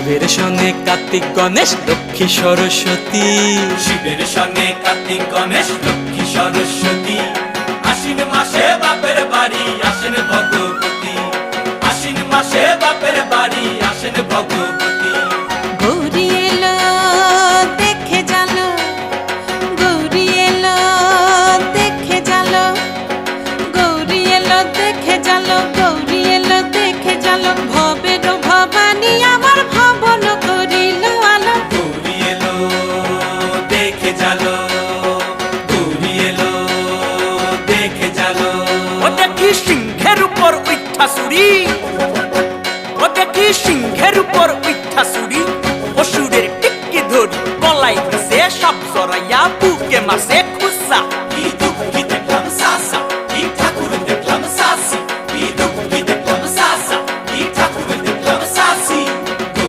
শিবের সঙ্গে কার্তিক গণেশ লক্ষ্মী সরস্বতী, শিবের সঙ্গে কার্তিক গণেশ লক্ষ্মী সরস্বতী। আশ্বিন মাসে বাপের বাড়ি আসেন ভগবতী, আশ্বিন মাসে বাপের বাড়ি আসেন ভগবতী। গৌরী এলো দেখে জানো, গৌরী এলো দেখে জানো, গৌরী এলো দেখে জানো, গৌরী এলো দেখে জানো। ভবের ভবানী আমার ভবন করিল আলো। গৌরী এলো দেখে জালো, গৌরী এলো দেখে জালো। ও দেখি সিংহের উপর উঠা চুরি, ও দেখি সিংহের উপর উঠা চুরি। অসুরের টিকি ধরি গলায় দিছে, সাপ জড়াইয়া বুকে মারছে।